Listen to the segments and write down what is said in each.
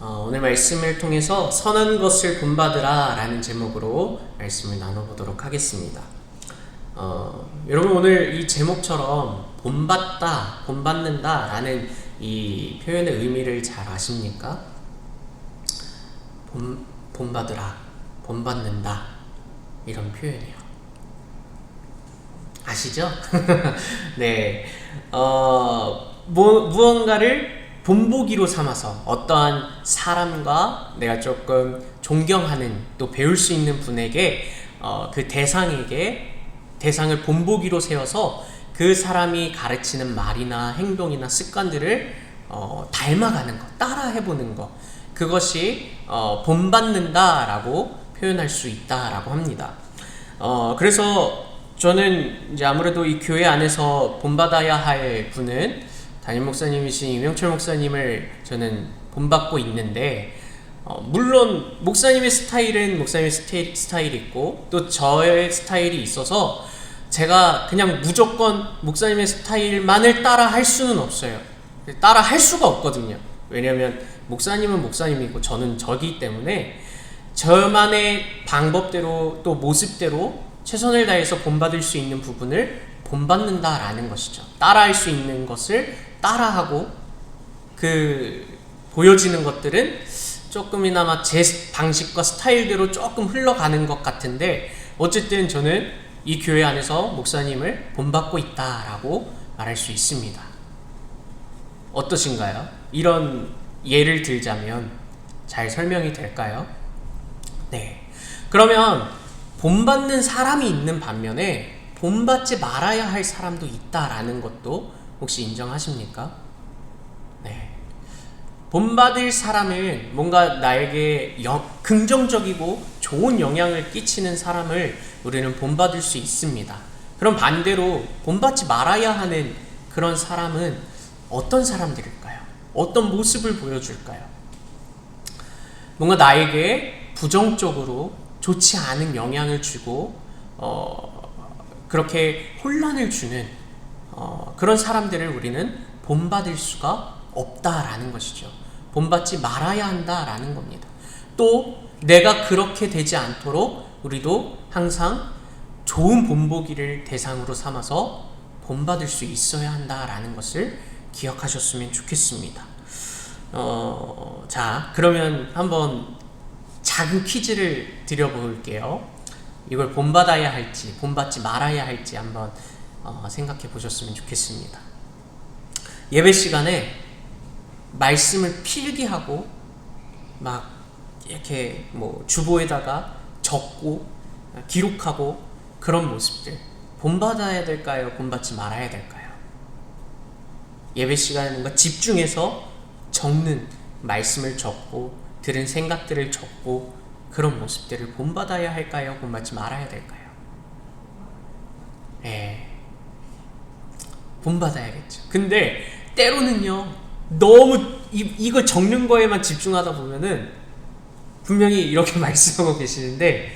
오늘 말씀을 통해서 선한 것을 본받으라 라는 제목으로 말씀을 나눠보도록 하겠습니다. 여러분 오늘 이 제목처럼 본받다, 본받는다 라는 이 표현의 의미를 잘 아십니까? 본받으라, 본받는다 이런 표현이요. 아시죠? 네. 무언가를 본보기로 삼아서 어떠한 사람과 내가 조금 존경하는 또 배울 수 있는 분에게 그 대상을 본보기로 세워서 그 사람이 가르치는 말이나 행동이나 습관들을 닮아가는 것, 따라해보는 것, 그것이 본받는다라고 표현할 수 있다라고 합니다. 그래서 저는 이제 아무래도 이 교회 안에서 본받아야 할 분은 담임 목사님이신 이명철 목사님을 저는 본받고 있는데, 물론 목사님의 스타일은 목사님의 스타일이 있고 또 저의 스타일이 있어서 제가 그냥 무조건 목사님의 스타일만을 따라 할 수는 없어요. 따라 할 수가 없거든요. 왜냐면 목사님은 목사님이고 저는 저기 때문에 저만의 방법대로 또 모습대로 최선을 다해서 본받을 수 있는 부분을 본받는다라는 것이죠. 따라할 수 있는 것을 따라하고 보여지는 것들은 조금이나마 제 방식과 스타일대로 조금 흘러가는 것 같은데, 어쨌든 저는 이 교회 안에서 목사님을 본받고 있다라고 말할 수 있습니다. 어떠신가요? 이런 예를 들자면 잘 설명이 될까요? 네. 그러면 본받는 사람이 있는 반면에 본받지 말아야 할 사람도 있다라는 것도 혹시 인정하십니까? 네. 본받을 사람은 뭔가 나에게 긍정적이고 좋은 영향을 끼치는 사람을 우리는 본받을 수 있습니다. 그럼 반대로 본받지 말아야 하는 그런 사람은 어떤 사람들일까요? 어떤 모습을 보여줄까요? 뭔가 나에게 부정적으로 좋지 않은 영향을 주고 그렇게 혼란을 주는 그런 사람들을 우리는 본받을 수가 없다라는 것이죠. 본받지 말아야 한다라는 겁니다. 또 내가 그렇게 되지 않도록 우리도 항상 좋은 본보기를 대상으로 삼아서 본받을 수 있어야 한다라는 것을 기억하셨으면 좋겠습니다. 자, 그러면 한번 작은 퀴즈를 드려볼게요. 이걸 본받아야 할지 본받지 말아야 할지 한번 생각해 보셨으면 좋겠습니다. 예배 시간에 말씀을 필기하고 막 이렇게 주보에다가 적고 기록하고 그런 모습들, 본받아야 될까요? 본받지 말아야 될까요? 예배 시간에 뭔가 집중해서 적는, 말씀을 적고 들은 생각들을 적고 그런 모습들을 본받아야 할까요? 본받지 말아야 될까요? 본받아야겠죠. 근데 때로는요, 너무 이걸 적는 거에만 집중하다 보면은 분명히 이렇게 말씀하고 계시는데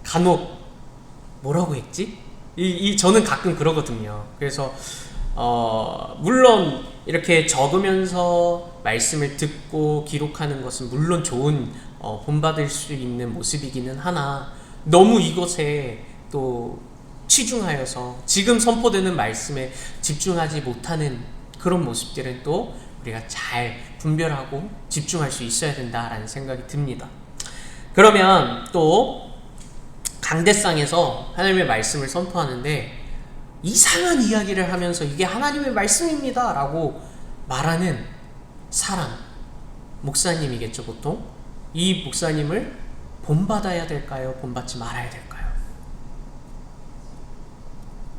간혹 뭐라고 했지? 저는 가끔 그러거든요. 그래서 물론 이렇게 적으면서 말씀을 듣고 기록하는 것은 물론 좋은 본받을 수 있는 모습이기는 하나, 너무 이것에 또 치중하여서 지금 선포되는 말씀에 집중하지 못하는 그런 모습들은 또 우리가 잘 분별하고 집중할 수 있어야 된다라는 생각이 듭니다. 그러면 또 강대상에서 하나님의 말씀을 선포하는데 이상한 이야기를 하면서 이게 하나님의 말씀입니다 라고 말하는 사람, 목사님이겠죠. 보통 이 목사님을 본받아야 될까요? 본받지 말아야 될까요?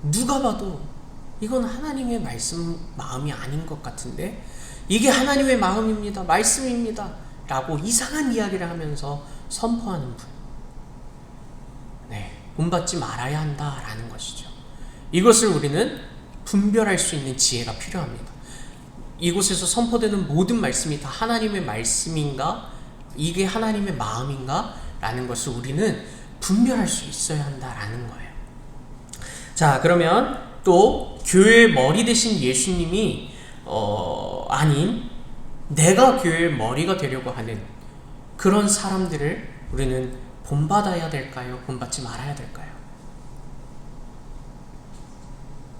누가 봐도 이건 하나님의 말씀 마음이 아닌 것 같은데, 이게 하나님의 마음입니다, 말씀입니다 라고 이상한 이야기를 하면서 선포하는 분, 본받지 말아야 한다라는 것이죠. 이것을 우리는 분별할 수 있는 지혜가 필요합니다. 이곳에서 선포되는 모든 말씀이 다 하나님의 말씀인가? 이게 하나님의 마음인가? 라는 것을 우리는 분별할 수 있어야 한다라는 거예요. 자, 그러면 또 교회의 머리 대신 예수님이 아닌 내가 교회의 머리가 되려고 하는 그런 사람들을 우리는 본받아야 될까요? 본받지 말아야 될까요?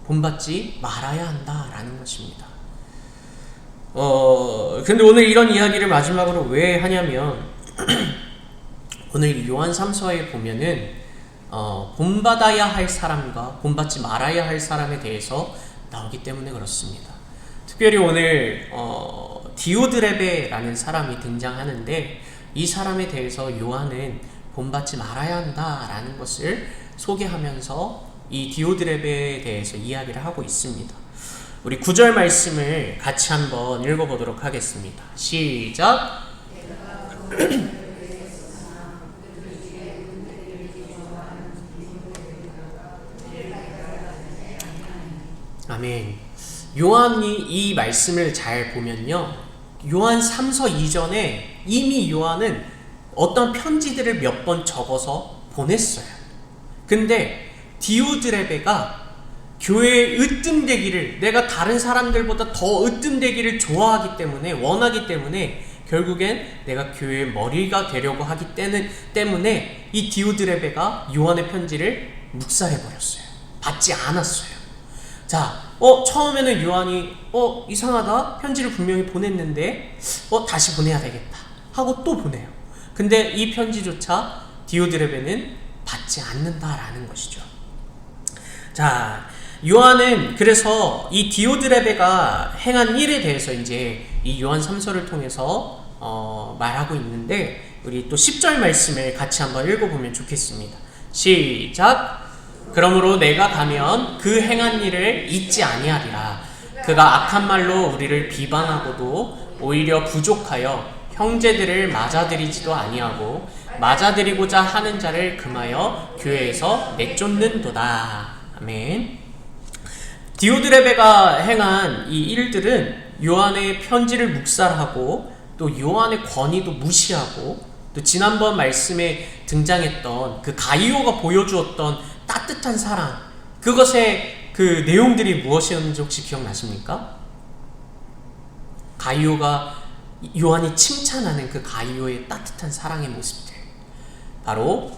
본받지 말아야 한다라는 것입니다. 근데 오늘 이런 이야기를 마지막으로 왜 하냐면 오늘 요한 3서에 보면은 본받아야 할 사람과 본받지 말아야 할 사람에 대해서 나오기 때문에 그렇습니다. 특별히 오늘 디오드레베라는 사람이 등장하는데 이 사람에 대해서 요한은 본받지 말아야 한다라는 것을 소개하면서 이 디오드레베에 대해서 이야기를 하고 있습니다. 우리 9절 말씀을 같이 한번 읽어보도록 하겠습니다. 시작! 아멘. 요한이 이 말씀을 잘 보면요, 요한 3서 이전에 이미 요한은 어떤 편지들을 몇 번 적어서 보냈어요. 근데 디오드레베가 교회의 으뜸되기를, 내가 다른 사람들보다 더 으뜸되기를 좋아하기 때문에, 원하기 때문에 결국엔 내가 교회의 머리가 되려고 하기 때문에 이 디오드레베가 요한의 편지를 묵살해버렸어요. 받지 않았어요. 자, 처음에는 요한이 이상하다, 편지를 분명히 보냈는데 다시 보내야 되겠다 하고 또 보내요. 근데 이 편지조차 디오드레베는 받지 않는다라는 것이죠. 자, 요한은 그래서 이 디오드레베가 행한 일에 대해서 이제 이 요한 3서를 통해서 말하고 있는데, 우리 또 10절 말씀을 같이 한번 읽어보면 좋겠습니다. 시작! 그러므로 내가 가면 그 행한 일을 잊지 아니하리라. 그가 악한 말로 우리를 비방하고도 오히려 부족하여 형제들을 맞아들이지도 아니하고 맞아들이고자 하는 자를 금하여 교회에서 내쫓는도다. 아멘. 디오드레베가 행한 이 일들은 요한의 편지를 묵살하고 또 요한의 권위도 무시하고, 또 지난번 말씀에 등장했던 그 가이오가 보여주었던 따뜻한 사랑, 그것의 그 내용들이 무엇이었는지 혹시 기억나십니까? 가이오가, 요한이 칭찬하는 그 가이오의 따뜻한 사랑의 모습들, 바로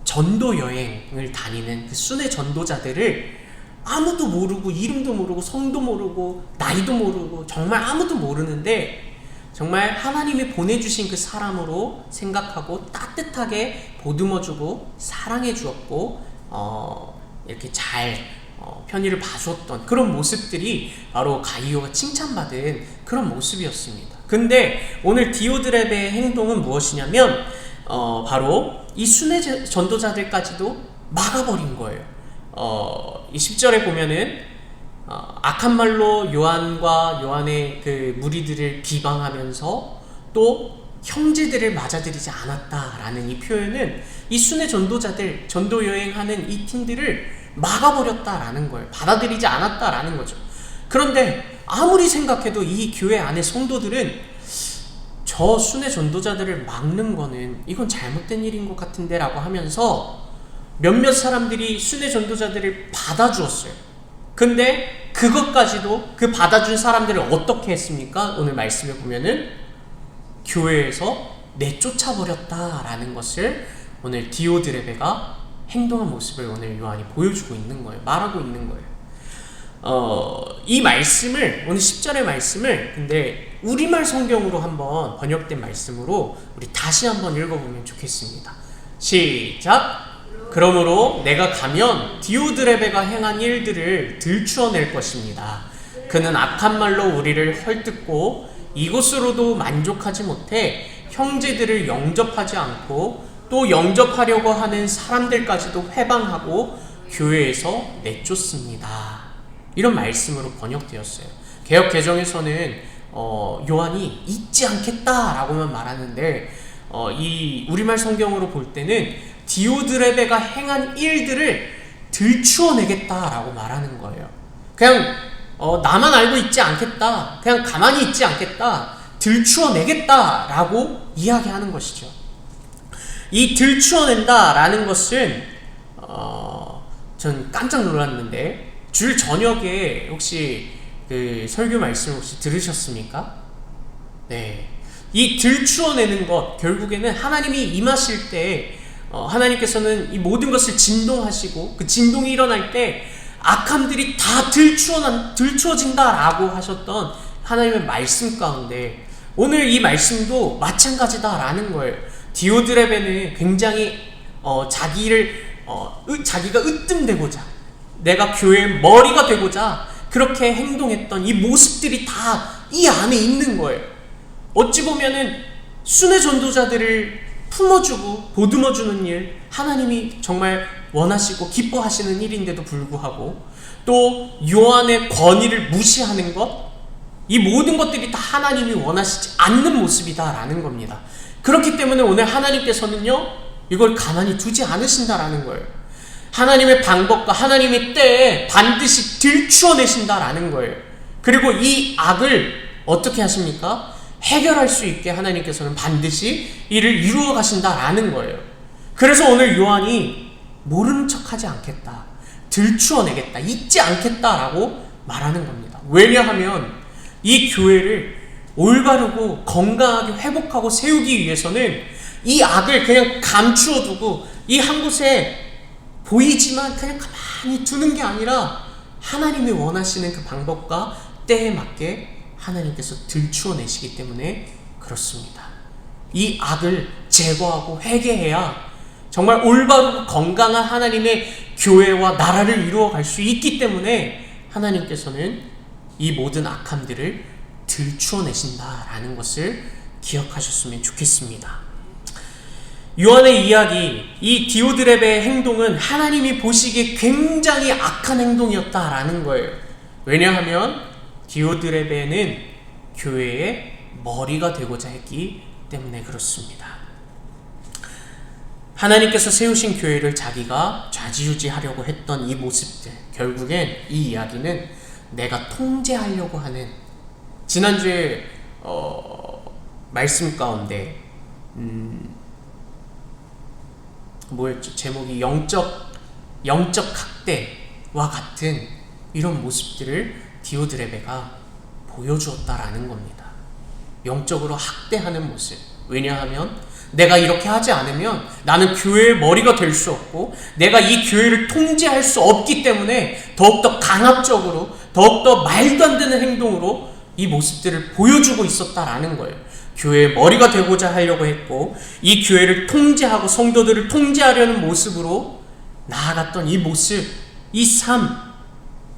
전도 여행을 다니는 그 순회 전도자들을 아무도 모르고, 이름도 모르고, 성도 모르고, 나이도 모르고, 정말 아무도 모르는데 정말 하나님이 보내주신 그 사람으로 생각하고 따뜻하게 보듬어주고 사랑해 주었고 이렇게 잘 편의를 봐주었던 그런 모습들이 바로 가이오가 칭찬받은 그런 모습이었습니다. 근데 오늘 디오드레베의 행동은 무엇이냐면 바로 이 순회 전도자들까지도 막아버린 거예요. 이 10절에 보면은 악한 말로 요한과 요한의 그 무리들을 비방하면서 또 형제들을 맞아들이지 않았다라는 이 표현은 이 순회 전도자들, 전도 여행하는 이 팀들을 막아버렸다라는 거예요. 받아들이지 않았다라는 거죠. 그런데 아무리 생각해도 이 교회 안의 성도들은 저 순회 전도자들을 막는 거는 이건 잘못된 일인 것 같은데 라고 하면서 몇몇 사람들이 순회 전도자들을 받아주었어요. 근데 그것까지도, 그 받아준 사람들을 어떻게 했습니까? 오늘 말씀에 보면은 교회에서 내쫓아버렸다라는 것을 오늘 디오드레베가 행동한 모습을 오늘 요한이 보여주고 있는 거예요. 말하고 있는 거예요. 이 말씀을, 오늘 10절의 말씀을 근데 우리말 성경으로 한번 번역된 말씀으로 우리 다시 한번 읽어보면 좋겠습니다. 시작! 그러므로 내가 가면 디오드레베가 행한 일들을 들추어낼 것입니다. 그는 악한 말로 우리를 헐뜯고 이곳으로도 만족하지 못해 형제들을 영접하지 않고 또 영접하려고 하는 사람들까지도 회방하고 교회에서 내쫓습니다. 이런 말씀으로 번역되었어요. 개역 개정에서는 요한이 잊지 않겠다라고만 말하는데 이 우리말 성경으로 볼 때는 디오드레베가 행한 일들을 들추어내겠다라고 말하는 거예요. 그냥 나만 알고 있지 않겠다, 그냥 가만히 있지 않겠다, 들추어내겠다라고 이야기하는 것이죠. 이 들추어낸다라는 것은 전 깜짝 놀랐는데, 줄 저녁에 혹시 그 설교 말씀 혹시 들으셨습니까? 네, 이 들추어내는 것, 결국에는 하나님이 임하실 때 하나님께서는 이 모든 것을 진동하시고 그 진동이 일어날 때 악함들이 다 들추어진다라고 하셨던 하나님의 말씀 가운데 오늘 이 말씀도 마찬가지다라는 거예요. 디오드레베는 굉장히 자기가 으뜸되고자, 내가 교회의 머리가 되고자 그렇게 행동했던 이 모습들이 다 이 안에 있는 거예요. 어찌 보면은 순회 전도자들을 품어주고 보듬어주는 일, 하나님이 정말 원하시고 기뻐하시는 일인데도 불구하고 또 요한의 권위를 무시하는 것, 이 모든 것들이 다 하나님이 원하시지 않는 모습이다라는 겁니다. 그렇기 때문에 오늘 하나님께서는요, 이걸 가만히 두지 않으신다라는 거예요. 하나님의 방법과 하나님의 때에 반드시 들추어내신다라는 거예요. 그리고 이 악을 어떻게 하십니까? 해결할 수 있게 하나님께서는 반드시 이를 이루어 가신다라는 거예요. 그래서 오늘 요한이 모르는 척하지 않겠다, 들추어내겠다, 잊지 않겠다라고 말하는 겁니다. 왜냐하면 이 교회를 올바르고 건강하게 회복하고 세우기 위해서는 이 악을 그냥 감추어두고 이 한 곳에 보이지만 그냥 가만히 두는 게 아니라 하나님이 원하시는 그 방법과 때에 맞게 하나님께서 들추어내시기 때문에 그렇습니다. 이 악을 제거하고 회개해야 정말 올바르고 건강한 하나님의 교회와 나라를 이루어갈 수 있기 때문에 하나님께서는 이 모든 악함들을 들추어내신다라는 것을 기억하셨으면 좋겠습니다. 요한의 이야기, 이 디오드레베의 행동은 하나님이 보시기에 굉장히 악한 행동이었다라는 거예요. 왜냐하면 디오드레베는 교회의 머리가 되고자 했기 때문에 그렇습니다. 하나님께서 세우신 교회를 자기가 좌지우지하려고 했던 이 모습들, 결국엔 이 이야기는 내가 통제하려고 하는, 지난주에 말씀 가운데 뭐였죠? 제목이 영적 학대와 같은 이런 모습들을 디오드레베가 보여주었다라는 겁니다. 영적으로 학대하는 모습. 왜냐하면 내가 이렇게 하지 않으면 나는 교회의 머리가 될 수 없고 내가 이 교회를 통제할 수 없기 때문에 더욱더 강압적으로, 더욱더 말도 안 되는 행동으로 이 모습들을 보여주고 있었다라는 거예요. 교회의 머리가 되고자 하려고 했고 이 교회를 통제하고 성도들을 통제하려는 모습으로 나아갔던 이 모습, 이 삶,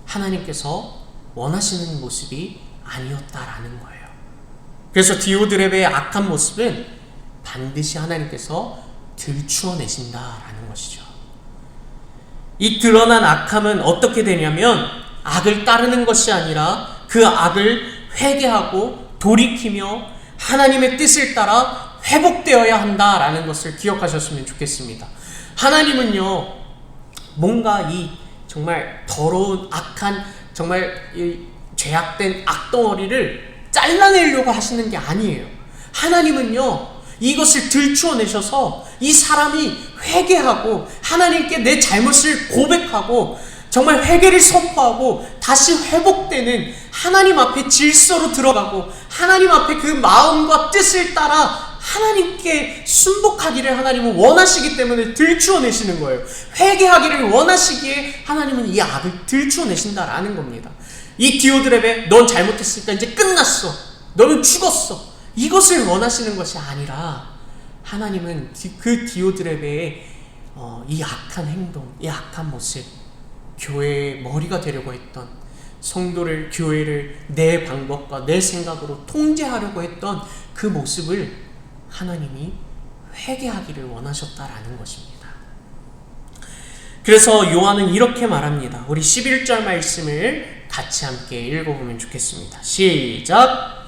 하나님께서 원하시는 모습이 아니었다라는 거예요. 그래서 디오드레베의 악한 모습은 반드시 하나님께서 들추어내신다라는 것이죠. 이 드러난 악함은 어떻게 되냐면 악을 따르는 것이 아니라 그 악을 회개하고 돌이키며 하나님의 뜻을 따라 회복되어야 한다라는 것을 기억하셨으면 좋겠습니다. 하나님은요, 뭔가 이 정말 더러운 악한 정말 이 죄악된 악덩어리를 잘라내려고 하시는 게 아니에요. 하나님은요, 이것을 들추어내셔서 이 사람이 회개하고 하나님께 내 잘못을 고백하고 정말 회개를 선포하고 다시 회복되는 하나님 앞에 질서로 들어가고 하나님 앞에 그 마음과 뜻을 따라 하나님께 순복하기를 하나님은 원하시기 때문에 들추어내시는 거예요. 회개하기를 원하시기에 하나님은 이 악을 들추어내신다라는 겁니다. 이 디오드레베, 넌 잘못했으니까 이제 끝났어, 너는 죽었어, 이것을 원하시는 것이 아니라 하나님은 그 디오드레베의 이 악한 행동, 이 악한 모습, 교회의 머리가 되려고 했던 성도를, 교회를 내 방법과 내 생각으로 통제하려고 했던 그 모습을 하나님이 회개하기를 원하셨다라는 것입니다. 그래서 요한은 이렇게 말합니다. 우리 11절 말씀을 같이 함께 읽어보면 좋겠습니다. 시작!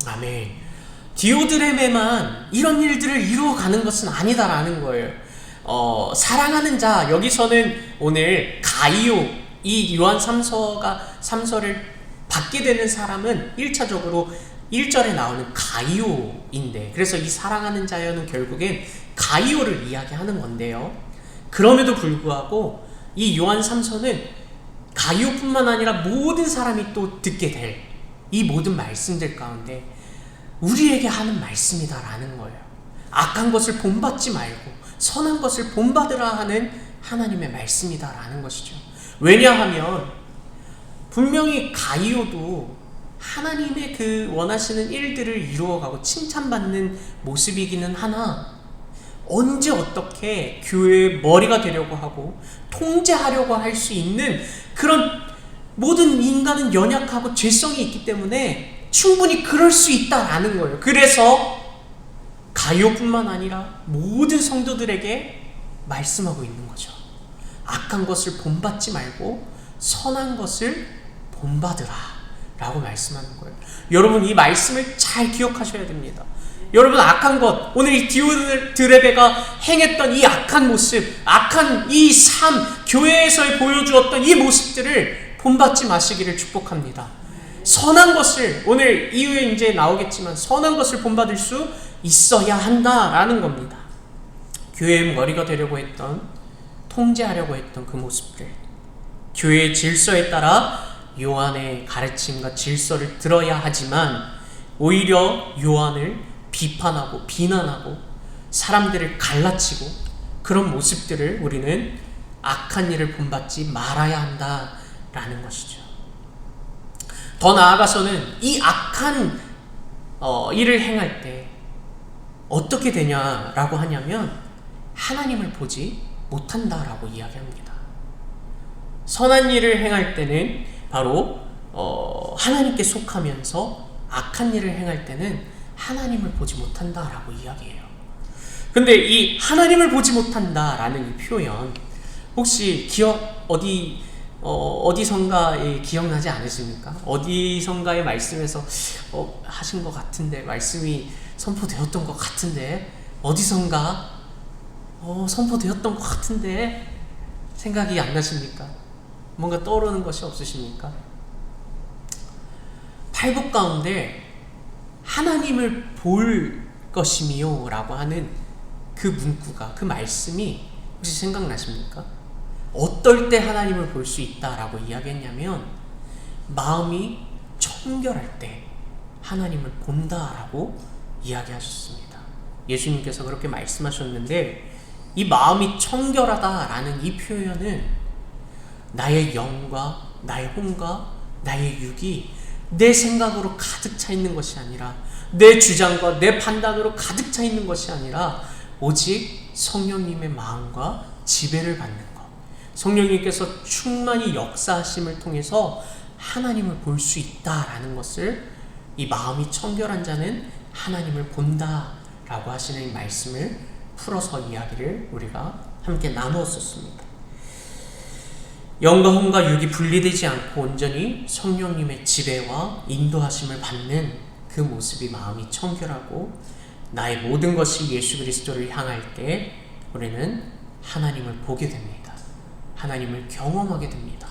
아멘. 디오드레베만 이런 일들을 이루어가는 것은 아니다라는 거예요. 사랑하는 자, 여기서는 오늘 가이오, 이 요한 3서를 받게 되는 사람은 1차적으로 1절에 나오는 가이오인데, 그래서 이 사랑하는 자여는 결국엔 가이오를 이야기하는 건데요. 그럼에도 불구하고 이 요한 3서는 가이오뿐만 아니라 모든 사람이 또 듣게 될 이 모든 말씀들 가운데 우리에게 하는 말씀이다라는 거예요. 악한 것을 본받지 말고 선한 것을 본받으라 하는 하나님의 말씀이다라는 것이죠. 왜냐하면 분명히 가이오도 하나님의 그 원하시는 일들을 이루어가고 칭찬받는 모습이기는 하나, 언제 어떻게 교회의 머리가 되려고 하고 통제하려고 할 수 있는 그런, 모든 인간은 연약하고 죄성이 있기 때문에 충분히 그럴 수 있다라는 거예요. 그래서 가이오뿐만 아니라 모든 성도들에게 말씀하고 있는 거죠. 악한 것을 본받지 말고 선한 것을 본받으라 라고 말씀하는 거예요. 여러분, 이 말씀을 잘 기억하셔야 됩니다. 여러분, 악한 것, 오늘 이 디오드레베가 행했던 이 악한 모습, 악한 이 삶, 교회에서 보여주었던 이 모습들을 본받지 마시기를 축복합니다. 선한 것을, 오늘 이후에 이제 나오겠지만 선한 것을 본받을 수 있어야 한다라는 겁니다. 교회의 머리가 되려고 했던, 통제하려고 했던 그 모습들, 교회의 질서에 따라 요한의 가르침과 질서를 들어야 하지만 오히려 요한을 비판하고 비난하고 사람들을 갈라치고 그런 모습들을 우리는 악한 일을 본받지 말아야 한다라는 것이죠. 더 나아가서는 이 악한 일을 행할 때 어떻게 되냐라고 하냐면 하나님을 보지 못한다라고 이야기합니다. 선한 일을 행할 때는 바로 하나님께 속하면서 악한 일을 행할 때는 하나님을 보지 못한다라고 이야기해요. 근데 이 하나님을 보지 못한다라는 이 표현, 혹시 어디선가에 기억나지 않으십니까? 어디선가의 말씀에서 하신 것 같은데, 말씀이 선포되었던 것 같은데, 어디선가 선포되었던 것 같은데 생각이 안 나십니까? 뭔가 떠오르는 것이 없으십니까? 팔복 가운데 하나님을 볼 것이미요 라고 하는 그 문구가, 그 말씀이 혹시 생각나십니까? 어떨 때 하나님을 볼 수 있다라고 이야기했냐면 마음이 청결할 때 하나님을 본다라고 이야기하셨습니다. 예수님께서 그렇게 말씀하셨는데, 이 마음이 청결하다라는 이 표현은 나의 영과 나의 혼과 나의 육이 내 생각으로 가득 차 있는 것이 아니라, 내 주장과 내 판단으로 가득 차 있는 것이 아니라 오직 성령님의 마음과 지배를 받는 것, 성령님께서 충만히 역사하심을 통해서 하나님을 볼 수 있다라는 것을, 이 마음이 청결한 자는 하나님을 본다라고 하시는 이 말씀을 풀어서 이야기를 우리가 함께 나누었었습니다. 영과 혼과 육이 분리되지 않고 온전히 성령님의 지배와 인도하심을 받는 그 모습이 마음이 청결하고, 나의 모든 것이 예수 그리스도를 향할 때 우리는 하나님을 보게 됩니다. 하나님을 경험하게 됩니다.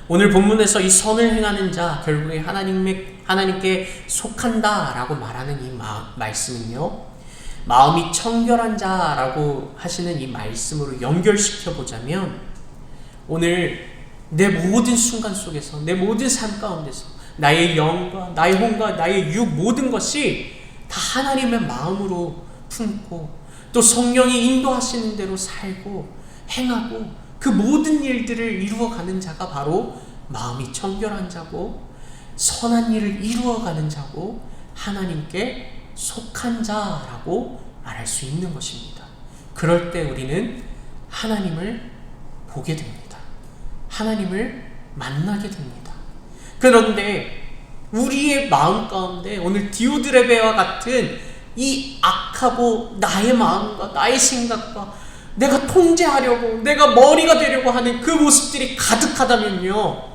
오늘 본문에서 이 선을 행하는 자, 결국에 하나님께 속한다라고 말하는 이 말씀은요, 마음이 청결한 자라고 하시는 이 말씀으로 연결시켜 보자면, 오늘 내 모든 순간 속에서, 내 모든 삶 가운데서 나의 영과 나의 혼과 나의 육, 모든 것이 다 하나님의 마음으로 품고 또 성령이 인도하시는 대로 살고 행하고 그 모든 일들을 이루어가는 자가 바로 마음이 청결한 자고 선한 일을 이루어가는 자고 하나님께 속한 자라고 말할 수 있는 것입니다. 그럴 때 우리는 하나님을 보게 됩니다. 하나님을 만나게 됩니다. 그런데 우리의 마음 가운데 오늘 디오드레베와 같은 이 악하고 나의 마음과 나의 생각과 내가 통제하려고, 내가 머리가 되려고 하는 그 모습들이 가득하다면요,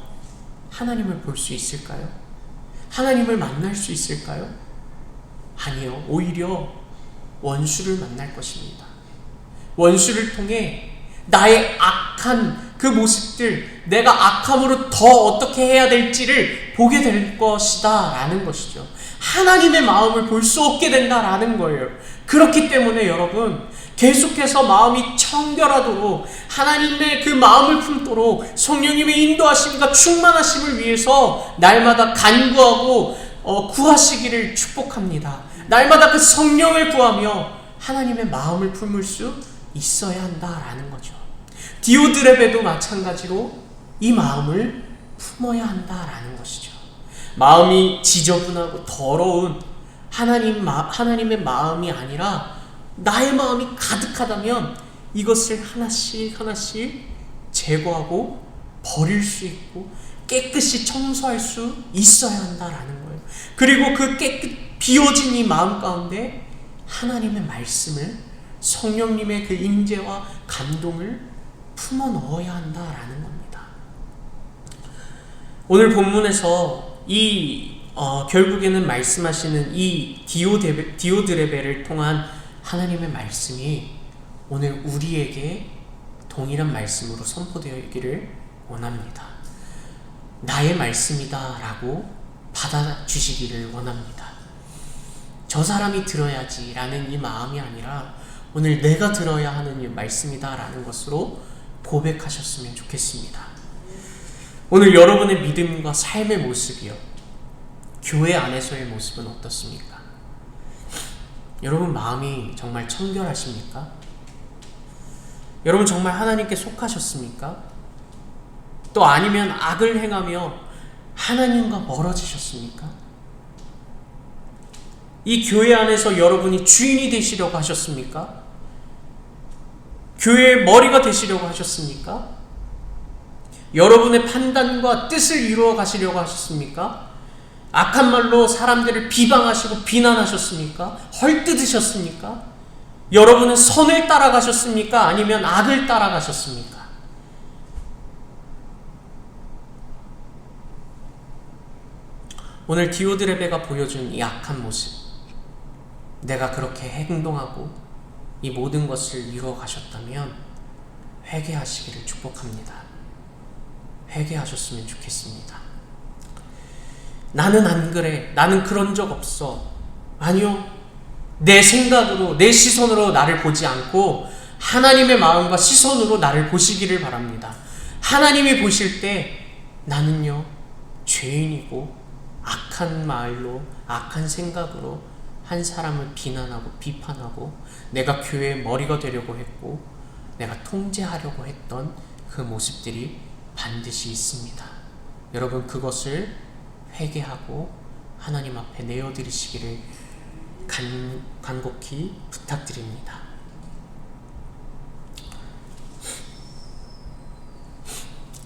하나님을 볼 수 있을까요? 하나님을 만날 수 있을까요? 아니요. 오히려 원수를 만날 것입니다. 원수를 통해 나의 악한 그 모습들, 내가 악함으로 더 어떻게 해야 될지를 보게 될 것이다 라는 것이죠. 하나님의 마음을 볼 수 없게 된다라는 거예요. 그렇기 때문에 여러분, 계속해서 마음이 청결하도록 하나님의 그 마음을 품도록 성령님의 인도하심과 충만하심을 위해서 날마다 간구하고 구하시기를 축복합니다. 날마다 그 성령을 구하며 하나님의 마음을 품을 수 있어야 한다라는 거죠. 디오드레베도 마찬가지로 이 마음을 품어야 한다라는 것이죠. 마음이 지저분하고 더러운 하나님의 마음이 아니라 나의 마음이 가득하다면 이것을 하나씩 하나씩 제거하고 버릴 수 있고 깨끗이 청소할 수 있어야 한다라는 거예요. 그리고 그 비워진 이 마음 가운데 하나님의 말씀을, 성령님의 그 임재와 감동을 품어 넣어야 한다라는 겁니다. 오늘 본문에서 결국에는 말씀하시는 이 디오드레베를 통한 하나님의 말씀이 오늘 우리에게 동일한 말씀으로 선포되기를 원합니다. 나의 말씀이다 라고 받아주시기를 원합니다. 저 사람이 들어야지 라는 이 마음이 아니라 오늘 내가 들어야 하는 이 말씀이다 라는 것으로 고백하셨으면 좋겠습니다. 오늘 여러분의 믿음과 삶의 모습이요, 교회 안에서의 모습은 어떻습니까? 여러분 마음이 정말 청결하십니까? 여러분 정말 하나님께 속하셨습니까? 또 아니면 악을 행하며 하나님과 멀어지셨습니까? 이 교회 안에서 여러분이 주인이 되시려고 하셨습니까? 교회의 머리가 되시려고 하셨습니까? 여러분의 판단과 뜻을 이루어 가시려고 하셨습니까? 악한 말로 사람들을 비방하시고 비난하셨습니까? 헐뜯으셨습니까? 여러분은 선을 따라가셨습니까? 아니면 악을 따라가셨습니까? 오늘 디오드레베가 보여준 이 악한 모습, 내가 그렇게 행동하고 이 모든 것을 이루어 가셨다면 회개하시기를 축복합니다. 회개하셨으면 좋겠습니다. 나는 안 그래, 나는 그런 적 없어. 아니요, 내 생각으로, 내 시선으로 나를 보지 않고 하나님의 마음과 시선으로 나를 보시기를 바랍니다. 하나님이 보실 때 나는요, 죄인이고 악한 말로, 악한 생각으로 한 사람을 비난하고 비판하고 내가 교회의 머리가 되려고 했고 내가 통제하려고 했던 그 모습들이 반드시 있습니다. 여러분 그것을 회개하고 하나님 앞에 내어드리시기를 간곡히 부탁드립니다.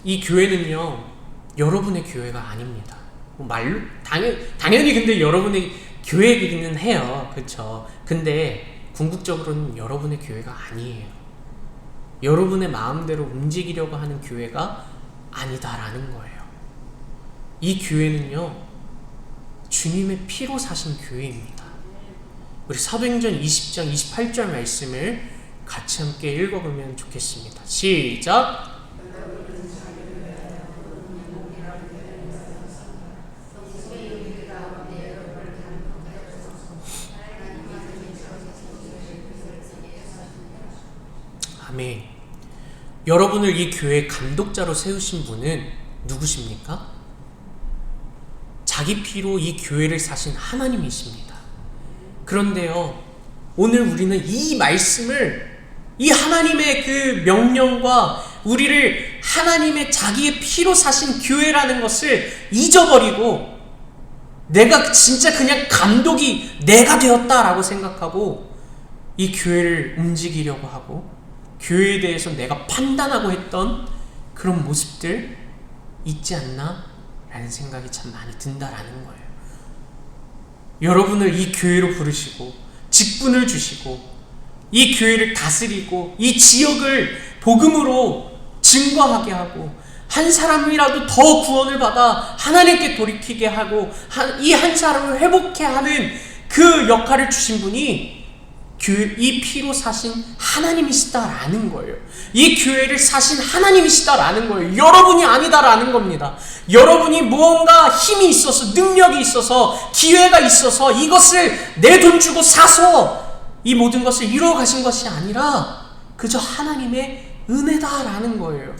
이 교회는요, 여러분의 교회가 아닙니다. 당연히 근데 여러분의 교회이기는 해요. 그렇죠? 근데 궁극적으로는 여러분의 교회가 아니에요. 여러분의 마음대로 움직이려고 하는 교회가 아니다라는 거예요. 이 교회는요, 주님의 피로 사신 교회입니다. 우리 사도행전 20장 28절 말씀을 같이 함께 읽어보면 좋겠습니다. 시작! 아멘. 여러분을 이 교회의 감독자로 세우신 분은 누구십니까? 자기 피로 이 교회를 사신 하나님이십니다. 그런데요, 오늘 우리는 이 말씀을, 이 하나님의 그 명령과 우리를 하나님의 자기의 피로 사신 교회라는 것을 잊어버리고 내가 진짜 그냥 감독이 내가 되었다라고 생각하고 이 교회를 움직이려고 하고 교회에 대해서 내가 판단하고 했던 그런 모습들 있지 않나? 라는 생각이 참 많이 든다라는 거예요. 여러분을 이 교회로 부르시고 직분을 주시고 이 교회를 다스리고 이 지역을 복음으로 증거하게 하고 한 사람이라도 더 구원을 받아 하나님께 돌이키게 하고 이 한 사람을 회복해 하는 그 역할을 주신 분이 이 피로 사신 하나님이시다라는 거예요. 이 교회를 사신 하나님이시다라는 거예요. 여러분이 아니다라는 겁니다. 여러분이 무언가 힘이 있어서, 능력이 있어서, 기회가 있어서 이것을 내 돈 주고 사서 이 모든 것을 이루어 가신 것이 아니라 그저 하나님의 은혜다라는 거예요.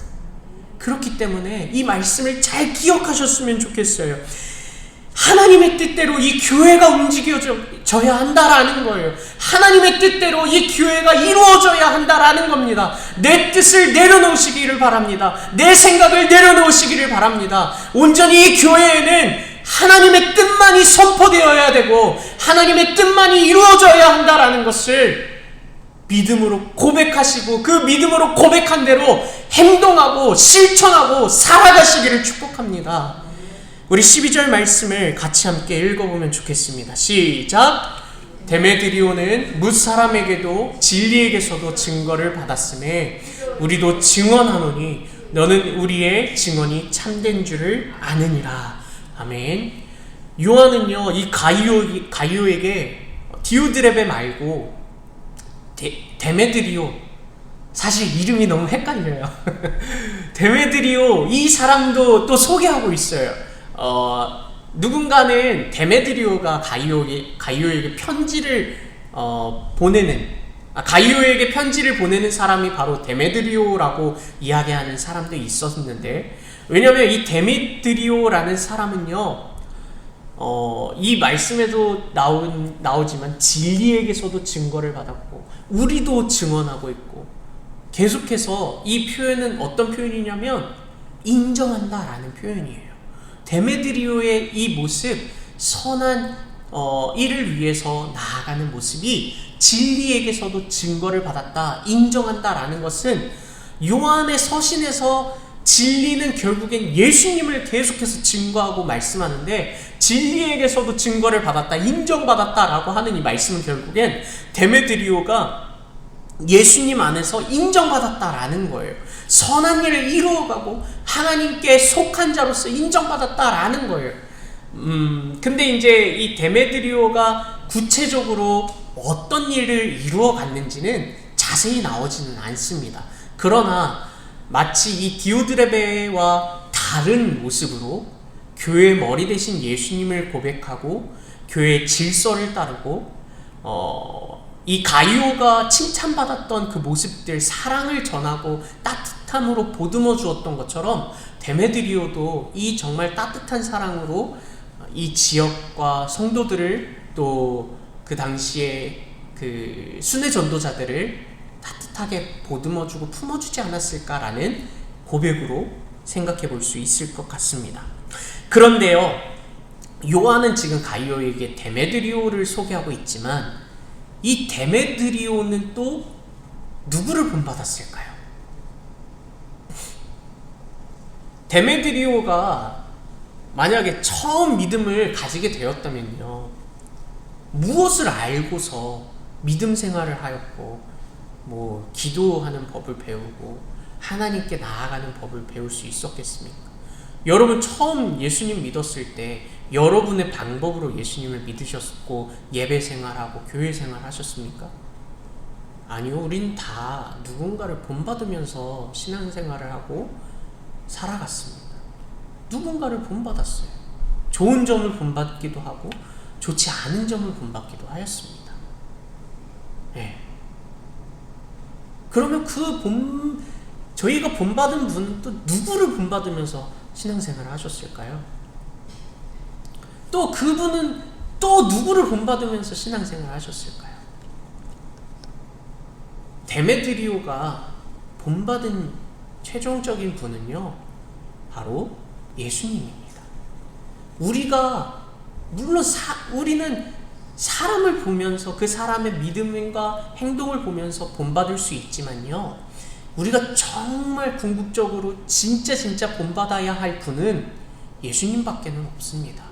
그렇기 때문에 이 말씀을 잘 기억하셨으면 좋겠어요. 하나님의 뜻대로 이 교회가 움직여져야 한다라는 거예요. 하나님의 뜻대로 이 교회가 이루어져야 한다라는 겁니다. 내 뜻을 내려놓으시기를 바랍니다. 내 생각을 내려놓으시기를 바랍니다. 온전히 이 교회에는 하나님의 뜻만이 선포되어야 되고 하나님의 뜻만이 이루어져야 한다라는 것을 믿음으로 고백하시고 그 믿음으로 고백한 대로 행동하고 실천하고 살아가시기를 축복합니다. 우리 12절 말씀을 같이 함께 읽어보면 좋겠습니다. 시작! 데메드리오는 뭇사람에게도 진리에게서도 증거를 받았음에 우리도 증언하노니 너는 우리의 증언이 참된 줄을 아느니라. 아멘. 요한은요 이 가이오에게 디오드레베 말고 데메드리오, 사실 이름이 너무 헷갈려요. 데메드리오 이 사람도 또 소개하고 있어요. 누군가는 데메드리오가 가이오에게 편지를 가이오에게 편지를 보내는 사람이 바로 데메드리오라고 이야기하는 사람도 있었는데, 왜냐하면 이 데메드리오라는 사람은요 이 말씀에도 나오지만 진리에게서도 증거를 받았고 우리도 증언하고 있고, 계속해서 이 표현은 어떤 표현이냐면 인정한다라는 표현이에요. 데메드리오의 이 모습, 선한 일을 위해서 나아가는 모습이 진리에게서도 증거를 받았다, 인정한다라는 것은 요한의 서신에서 진리는 결국엔 예수님을 계속해서 증거하고 말씀하는데, 진리에게서도 증거를 받았다, 인정받았다라고 하는 이 말씀은 결국엔 데메드리오가 예수님 안에서 인정받았다라는 거예요. 선한 일을 이루어가고 하나님께 속한 자로서 인정받았다라는 거예요. 근데 이제 이 데메드리오가 구체적으로 어떤 일을 이루어 갔는지는 자세히 나오지는 않습니다. 그러나 마치 이 디오드레베와 다른 모습으로 교회의 머리 대신 예수님을 고백하고 교회의 질서를 따르고 이 가이오가 칭찬받았던 그 모습들, 사랑을 전하고 따뜻함으로 보듬어 주었던 것처럼 데메드리오도 이 정말 따뜻한 사랑으로 이 지역과 성도들을, 또 그 당시에 그 순회 전도자들을 따뜻하게 보듬어 주고 품어 주지 않았을까라는 고백으로 생각해 볼 수 있을 것 같습니다. 그런데요, 요한은 지금 가이오에게 데메드리오를 소개하고 있지만 이 데메드리오는 또 누구를 본받았을까요? 데메드리오가 만약에 처음 믿음을 가지게 되었다면요, 무엇을 알고서 믿음 생활을 하였고 기도하는 법을 배우고 하나님께 나아가는 법을 배울 수 있었겠습니까? 여러분 처음 예수님 믿었을 때 여러분의 방법으로 예수님을 믿으셨고 예배 생활하고 교회 생활 하셨습니까? 아니요, 우린 다 누군가를 본받으면서 신앙생활을 하고 살아갔습니다. 누군가를 본받았어요. 좋은 점을 본받기도 하고 좋지 않은 점을 본받기도 하였습니다. 네. 그러면 저희가 본받은 분은 또 누구를 본받으면서 신앙생활을 하셨을까요? 또 그분은 또 누구를 본받으면서 신앙생활을 하셨을까요? 데메드리오가 본받은 최종적인 분은요, 바로 예수님입니다. 우리는 사람을 보면서 그 사람의 믿음과 행동을 보면서 본받을 수 있지만요, 우리가 정말 궁극적으로 진짜 본받아야 할 분은 예수님밖에는 없습니다.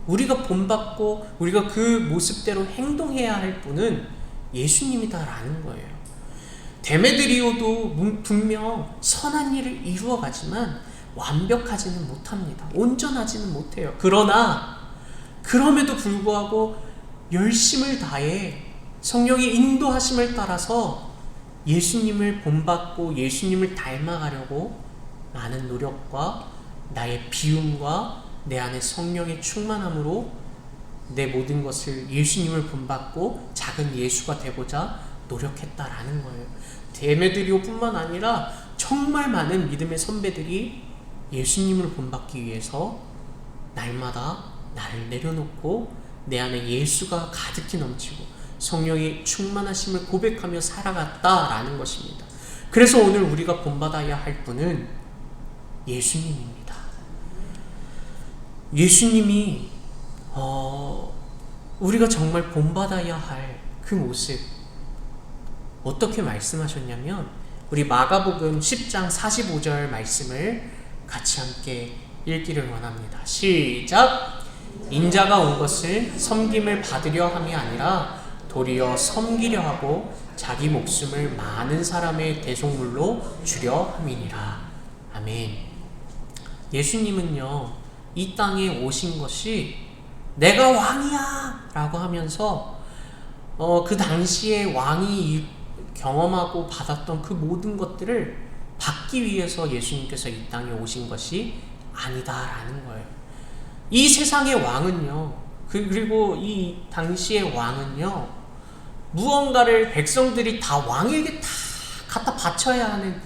우리가 본받고 우리가 그 모습대로 행동해야 할 분은 예수님이다라는 거예요. 데메드리오도 분명 선한 일을 이루어가지만 완벽하지는 못합니다. 온전하지는 못해요. 그러나 그럼에도 불구하고 열심을 다해 성령의 인도하심을 따라서 예수님을 본받고 예수님을 닮아가려고 많은 노력과 나의 비움과 내 안에 성령의 충만함으로 내 모든 것을 예수님을 본받고 작은 예수가 되고자 노력했다라는 거예요. 데메드리오뿐만 아니라 정말 많은 믿음의 선배들이 예수님을 본받기 위해서 날마다 나를 내려놓고 내 안에 예수가 가득히 넘치고 성령의 충만하심을 고백하며 살아갔다라는 것입니다. 그래서 오늘 우리가 본받아야 할 분은 예수님입니다. 예수님이 우리가 정말 본받아야 할 그 모습 어떻게 말씀하셨냐면 우리 마가복음 10장 45절 말씀을 같이 함께 읽기를 원합니다. 시작! 인자가 온 것을 섬김을 받으려 함이 아니라 도리어 섬기려 하고 자기 목숨을 많은 사람의 대속물로 주려 함이니라. 아멘. 예수님은요, 이 땅에 오신 것이 내가 왕이야! 라고 하면서 그 당시에 왕이 경험하고 받았던 그 모든 것들을 받기 위해서 예수님께서 이 땅에 오신 것이 아니다라는 거예요. 이 세상의 왕은요, 그리고 이 당시의 왕은요, 무언가를 백성들이 다 왕에게 다 갖다 바쳐야 하는,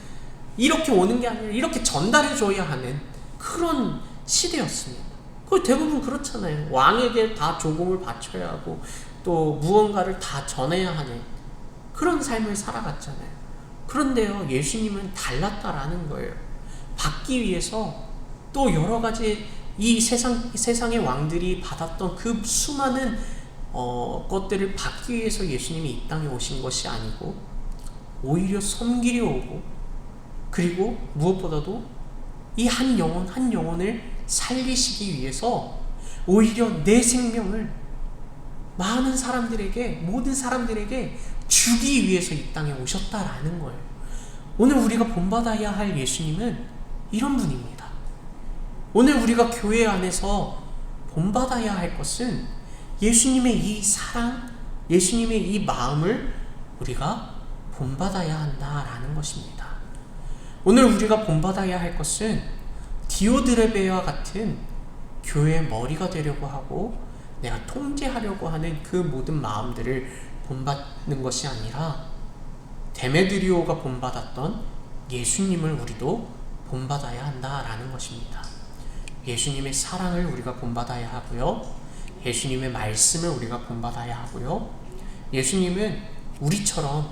이렇게 오는 게 아니라 이렇게 전달해 줘야 하는 그런 시대였습니다. 그 대부분 그렇잖아요. 왕에게 다 조공을 바쳐야 하고 또 무언가를 다 전해야 하는 그런 삶을 살아갔잖아요. 그런데요, 예수님은 달랐다라는 거예요. 받기 위해서 또 여러 가지 이 세상의 왕들이 받았던 그 수많은 것들을 받기 위해서 예수님이 이 땅에 오신 것이 아니고 오히려 섬기려 오고, 그리고 무엇보다도 이 한 영혼을 살리시기 위해서 오히려 내 생명을 많은 사람들에게, 모든 사람들에게 주기 위해서 이 땅에 오셨다라는 거예요. 오늘 우리가 본받아야 할 예수님은 이런 분입니다. 오늘 우리가 교회 안에서 본받아야 할 것은 예수님의 이 사랑, 예수님의 이 마음을 우리가 본받아야 한다라는 것입니다. 오늘 우리가 본받아야 할 것은 디오드레베와 같은 교회의 머리가 되려고 하고 내가 통제하려고 하는 그 모든 마음들을 본받는 것이 아니라 데메드리오가 본받았던 예수님을 우리도 본받아야 한다라는 것입니다. 예수님의 사랑을 우리가 본받아야 하고요, 예수님의 말씀을 우리가 본받아야 하고요, 예수님은 우리처럼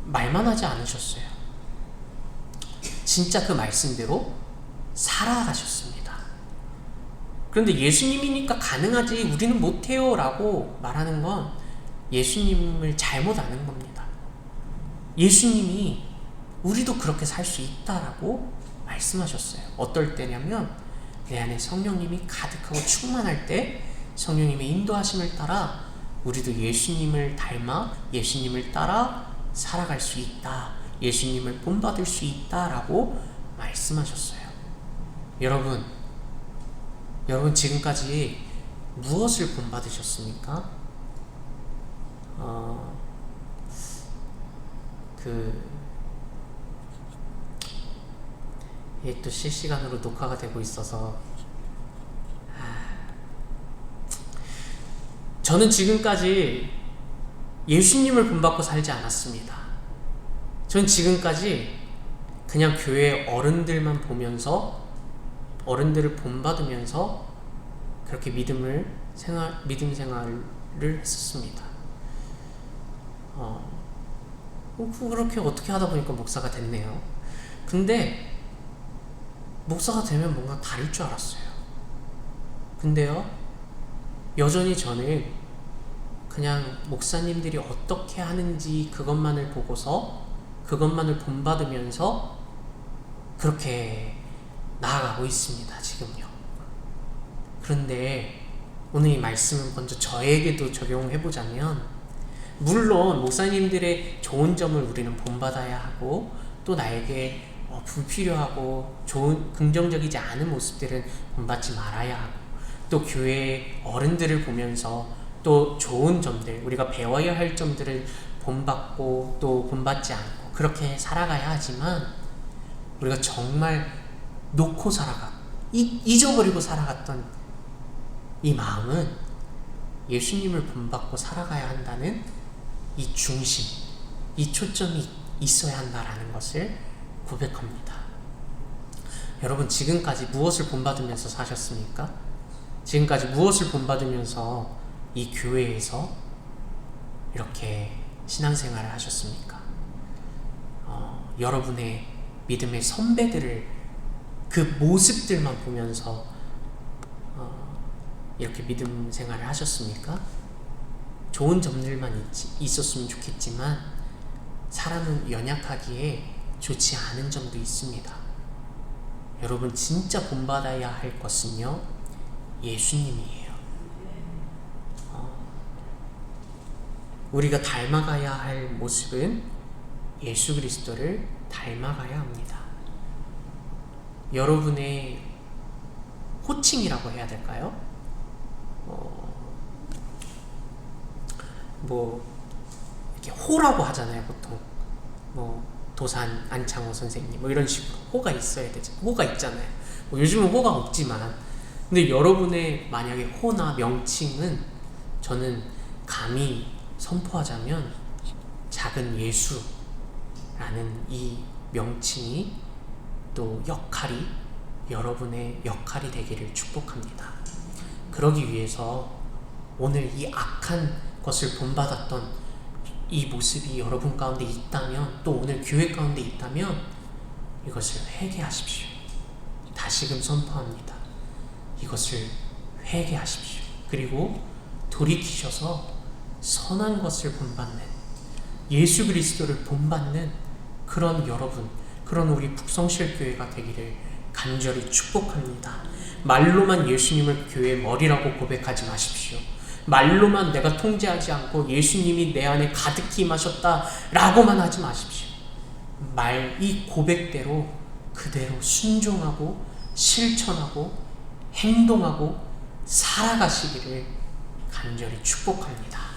말만 하지 않으셨어요. 진짜 그 말씀대로 살아가셨습니다. 그런데 예수님이니까 가능하지 우리는 못해요 라고 말하는 건 예수님을 잘못 아는 겁니다. 예수님이 우리도 그렇게 살 수 있다라고 말씀하셨어요. 어떨 때냐면 내 안에 성령님이 가득하고 충만할 때 성령님의 인도하심을 따라 우리도 예수님을 닮아 예수님을 따라 살아갈 수 있다, 예수님을 본받을 수 있다라고 말씀하셨어요. 여러분 지금까지 무엇을 본받으셨습니까? 이게 또 실시간으로 녹화가 되고 있어서 저는 지금까지 예수님을 본받고 살지 않았습니다. 전 지금까지 그냥 교회 어른들만 보면서, 어른들을 본받으면서 그렇게 믿음 생활을 했었습니다. 그렇게 어떻게 하다 보니까 목사가 됐네요. 근데 목사가 되면 뭔가 다를 줄 알았어요. 근데요, 여전히 저는 그냥 목사님들이 어떻게 하는지 그것만을 보고서 그것만을 본받으면서 그렇게 나아가고 있습니다, 지금요. 그런데 오늘 이 말씀은 먼저 저에게도 적용해보자면, 물론 목사님들의 좋은 점을 우리는 본받아야 하고 또 나에게 불필요하고 좋은 긍정적이지 않은 모습들은 본받지 말아야 하고, 또 교회 어른들을 보면서 또 좋은 점들, 우리가 배워야 할 점들을 본받고 또 본받지 않고 그렇게 살아가야 하지만, 우리가 정말 놓고 잊어버리고 살아갔던 이 마음은 예수님을 본받고 살아가야 한다는 이 중심, 이 초점이 있어야 한다라는 것을 고백합니다. 여러분, 지금까지 무엇을 본받으면서 사셨습니까? 지금까지 무엇을 본받으면서 이 교회에서 이렇게 신앙생활을 하셨습니까? 여러분의 믿음의 선배들을 그 모습들만 보면서 이렇게 믿음 생활을 하셨습니까? 좋은 점들만 있었으면 좋겠지만 사람은 연약하기에 좋지 않은 점도 있습니다. 여러분, 진짜 본받아야 할 것은요, 예수님이에요. 우리가 닮아가야 할 모습은 예수 그리스도를 닮아가야 합니다. 여러분의 호칭이라고 해야 될까요? 이렇게 호라고 하잖아요, 보통. 도산 안창호 선생님 이런 식으로 호가 있어야 되죠. 호가 있잖아요. 요즘은 호가 없지만, 근데 여러분의 만약에 호나 명칭은 저는 감히 선포하자면 작은 예수라는 이 명칭이 또 역할이 여러분의 역할이 되기를 축복합니다. 그러기 위해서 오늘 이 악한 것을 본받았던 이 모습이 여러분 가운데 있다면, 또 오늘 교회 가운데 있다면 이것을 회개하십시오. 다시금 선포합니다. 이것을 회개하십시오. 그리고 돌이키셔서 선한 것을 본받는, 예수 그리스도를 본받는 그런 여러분, 그런 우리 북성실교회가 되기를 간절히 축복합니다. 말로만 예수님을 교회의 머리라고 고백하지 마십시오. 말로만 내가 통제하지 않고 예수님이 내 안에 가득히 임하셨다 라고만 하지 마십시오. 이 고백대로 그대로 순종하고 실천하고 행동하고 살아가시기를 간절히 축복합니다.